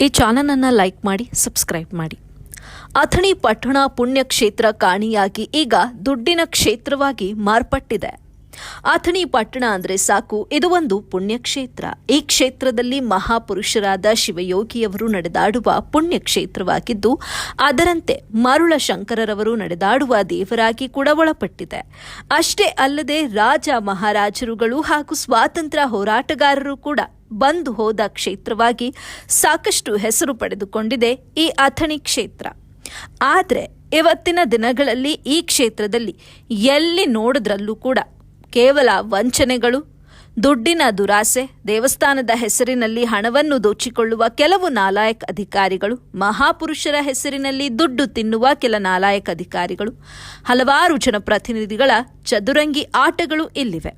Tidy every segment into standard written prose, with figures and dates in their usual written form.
ಈ ಚಾನಲನ್ನು ಲೈಕ್ ಮಾಡಿ, ಸಬ್ಸ್ಕ್ರೈಬ್ ಮಾಡಿ. ಅಥಣಿ ಪಟ್ಟಣ ಪುಣ್ಯಕ್ಷೇತ್ರ ಕಾಣಿಯಾಗಿ ಈಗ ದುಡ್ಡಿನ ಕ್ಷೇತ್ರವಾಗಿ ಮಾರ್ಪಟ್ಟಿದೆ. ಅಥಣಿ ಪಟ್ಟಣ ಅಂದರೆ ಸಾಕು, ಇದು ಒಂದು ಪುಣ್ಯಕ್ಷೇತ್ರ. ಈ ಕ್ಷೇತ್ರದಲ್ಲಿ ಮಹಾಪುರುಷರಾದ ಶಿವಯೋಗಿಯವರು ನಡೆದಾಡುವ ಪುಣ್ಯಕ್ಷೇತ್ರವಾಗಿದ್ದು, ಅದರಂತೆ ಮರುಳ ಶಂಕರರವರು ನಡೆದಾಡುವ ದೇವರಾಗಿ ಕೂಡ ಒಳಪಟ್ಟಿದೆ. ಅಷ್ಟೇ ಅಲ್ಲದೆ ರಾಜ ಮಹಾರಾಜರುಗಳು ಹಾಗೂ ಸ್ವಾತಂತ್ರ್ಯ ಹೋರಾಟಗಾರರು ಕೂಡ ಬಂದು ಹೋದ ಕ್ಷೇತ್ರವಾಗಿ ಸಾಕಷ್ಟು ಹೆಸರು ಪಡೆದುಕೊಂಡಿದೆ ಈ ಅಥಣಿ ಕ್ಷೇತ್ರ. ಆದರೆ ಇವತ್ತಿನ ದಿನಗಳಲ್ಲಿ ಈ ಕ್ಷೇತ್ರದಲ್ಲಿ ಎಲ್ಲಿ ನೋಡಿದ್ರಲ್ಲೂ ಕೂಡ ಕೇವಲ ವಂಚನೆಗಳು, ದುಡ್ಡಿನ ದುರಾಸೆ, ದೇವಸ್ಥಾನದ ಹೆಸರಿನಲ್ಲಿ ಹಣವನ್ನು ದೋಚಿಕೊಳ್ಳುವ ಕೆಲವು ನಾಲಾಯಕ ಅಧಿಕಾರಿಗಳು, ಮಹಾಪುರುಷರ ಹೆಸರಿನಲ್ಲಿ ದುಡ್ಡು ತಿನ್ನುವ ಕೆಲ ನಾಲಾಯಕ ಅಧಿಕಾರಿಗಳು, ಹಲವಾರು ಜನಪ್ರತಿನಿಧಿಗಳ ಚದುರಂಗಿ ಆಟಗಳು ಇಲ್ಲಿವೆ.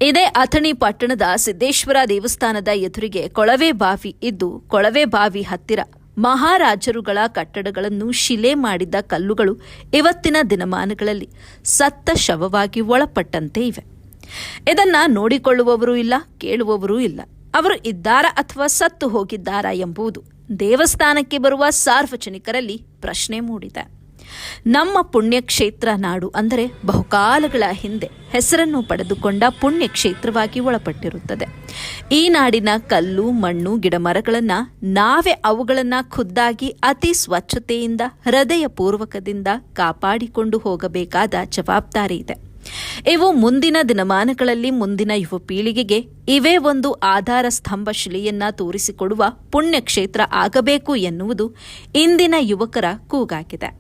ಇದೇ ಅಥಣಿ ಪಟ್ಟಣದ ಸಿದ್ದೇಶ್ವರ ದೇವಸ್ಥಾನದ ಎದುರಿಗೆ ಕೊಳವೆ ಬಾವಿ ಇದ್ದು, ಕೊಳವೆ ಬಾವಿ ಹತ್ತಿರ ಮಹಾರಾಜರುಗಳ ಕಟ್ಟಡಗಳನ್ನು ಶಿಲೆ ಮಾಡಿದ ಕಲ್ಲುಗಳು ಇವತ್ತಿನ ದಿನಮಾನಗಳಲ್ಲಿ ಸತ್ತ ಶವವಾಗಿ ಒಳಪಟ್ಟಂತೆ ಇವೆ. ಇದನ್ನ ನೋಡಿಕೊಳ್ಳುವವರೂ ಇಲ್ಲ, ಕೇಳುವವರೂ ಇಲ್ಲ. ಅವರು ಇದ್ದಾರಾ ಅಥವಾ ಸತ್ತು ಹೋಗಿದ್ದಾರಾ ಎಂಬುದು ದೇವಸ್ಥಾನಕ್ಕೆ ಬರುವ ಸಾರ್ವಜನಿಕರಲ್ಲಿ ಪ್ರಶ್ನೆ ಮೂಡಿದೆ. ನಮ್ಮ ಪುಣ್ಯಕ್ಷೇತ್ರ ನಾಡು ಅಂದರೆ ಬಹುಕಾಲಗಳ ಹಿಂದೆ ಹೆಸರನ್ನು ಪಡೆದುಕೊಂಡ ಪುಣ್ಯಕ್ಷೇತ್ರವಾಗಿ ಒಳಪಟ್ಟಿರುತ್ತದೆ. ಈ ನಾಡಿನ ಕಲ್ಲು, ಮಣ್ಣು, ಗಿಡಮರಗಳನ್ನು ನಾವೇ ಅವುಗಳನ್ನು ಖುದ್ದಾಗಿ ಅತಿ ಸ್ವಚ್ಛತೆಯಿಂದ ಹೃದಯಪೂರ್ವಕದಿಂದ ಕಾಪಾಡಿಕೊಂಡು ಹೋಗಬೇಕಾದ ಜವಾಬ್ದಾರಿ ಇದೆ. ಇವು ಮುಂದಿನ ದಿನಮಾನಗಳಲ್ಲಿ ಮುಂದಿನ ಯುವ ಪೀಳಿಗೆಗೆ ಇವೇ ಒಂದು ಆಧಾರ ಸ್ತಂಭ ಶಿಲೆಯನ್ನ ತೋರಿಸಿಕೊಡುವ ಪುಣ್ಯಕ್ಷೇತ್ರ ಆಗಬೇಕು ಎನ್ನುವುದು ಇಂದಿನ ಯುವಕರ ಕೂಗಾಗಿದೆ.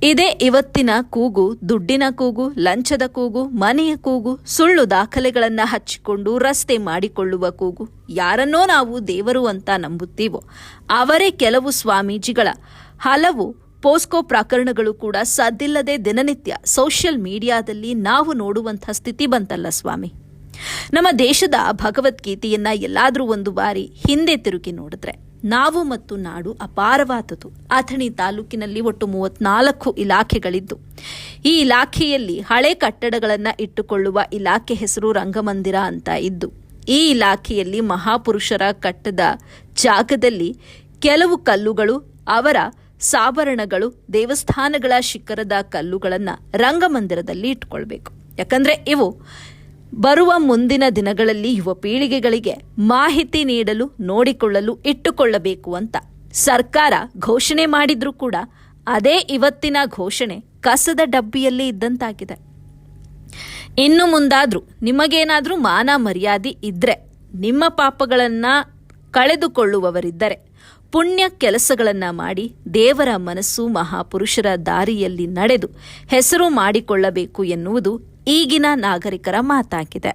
ಇದೇ ಇವತ್ತಿನ ಕೂಗು ದುಡ್ಡಿನ ಕೂಗು, ಲಂಚದ ಕೂಗು, ಮನೆಯ ಕೂಗು, ಸುಳ್ಳು ದಾಖಲೆಗಳನ್ನು ಹಚ್ಚಿಕೊಂಡು ರಸ್ತೆ ಮಾಡಿಕೊಳ್ಳುವ ಕೂಗು. ಯಾರನ್ನೋ ನಾವು ದೇವರು ಅಂತ ನಂಬುತ್ತೀವೋ ಅವರೇ ಕೆಲವು ಸ್ವಾಮೀಜಿಗಳ ಹಲವು ಪೋಸ್ಕೋ ಪ್ರಕರಣಗಳು ಕೂಡ ಸದ್ದಿಲ್ಲದೆ ದಿನನಿತ್ಯ ಸೋಷಿಯಲ್ ಮೀಡಿಯಾದಲ್ಲಿ ನಾವು ನೋಡುವಂಥ ಸ್ಥಿತಿ ಬಂತಲ್ಲ ಸ್ವಾಮಿ. ನಮ್ಮ ದೇಶದ ಭಗವದ್ಗೀತೆಯನ್ನ ಎಲ್ಲಾದರೂ ಒಂದು ಬಾರಿ ಹಿಂದೆ ತಿರುಗಿ ನೋಡಿದ್ರೆ ನಾವು ಮತ್ತು ನಾಡು ಅಪಾರವಾದುದು. ಅಥಣಿ ತಾಲೂಕಿನಲ್ಲಿ ಒಟ್ಟು 34 ಇಲಾಖೆಗಳಿದ್ದು, ಈ ಇಲಾಖೆಯಲ್ಲಿ ಹಳೆ ಕಟ್ಟಡಗಳನ್ನು ಇಟ್ಟುಕೊಳ್ಳುವ ಇಲಾಖೆ ಹೆಸರು ರಂಗಮಂದಿರ ಅಂತ ಇದ್ದು, ಈ ಇಲಾಖೆಯಲ್ಲಿ ಮಹಾಪುರುಷರ ಕಟ್ಟದ ಜಾಗದಲ್ಲಿ ಕೆಲವು ಕಲ್ಲುಗಳು, ಅವರ ಸಾಭರಣಗಳು, ದೇವಸ್ಥಾನಗಳ ಶಿಖರದ ಕಲ್ಲುಗಳನ್ನು ರಂಗಮಂದಿರದಲ್ಲಿ ಇಟ್ಕೊಳ್ಬೇಕು. ಯಾಕಂದ್ರೆ ಇವು ಬರುವ ಮುಂದಿನ ದಿನಗಳಲ್ಲಿ ಯುವ ಪೀಳಿಗೆಗಳಿಗೆ ಮಾಹಿತಿ ನೀಡಲು, ನೋಡಿಕೊಳ್ಳಲು ಇಟ್ಟುಕೊಳ್ಳಬೇಕು ಅಂತ ಸರ್ಕಾರ ಘೋಷಣೆ ಮಾಡಿದ್ರೂ ಕೂಡ ಅದೇ ಇವತ್ತಿನ ಘೋಷಣೆ ಕಸದ ಡಬ್ಬಿಯಲ್ಲಿ ಇದ್ದಂತಾಗಿದೆ. ಇನ್ನು ಮುಂದಾದ್ರೂ ನಿಮಗೇನಾದ್ರೂ ಮಾನ ಮರ್ಯಾದೆ ಇದ್ರೆ, ನಿಮ್ಮ ಪಾಪಗಳನ್ನ ಕಳೆದುಕೊಳ್ಳುವವರಿದ್ದರೆ ಪುಣ್ಯ ಕೆಲಸಗಳನ್ನ ಮಾಡಿ ದೇವರ ಮನಸ್ಸು, ಮಹಾಪುರುಷರ ದಾರಿಯಲ್ಲಿ ನಡೆದು ಹೆಸರು ಮಾಡಿಕೊಳ್ಳಬೇಕು ಎನ್ನುವುದು ಈಗಿನ ನಾಗರಿಕರ ಮಾತಾಗಿದೆ.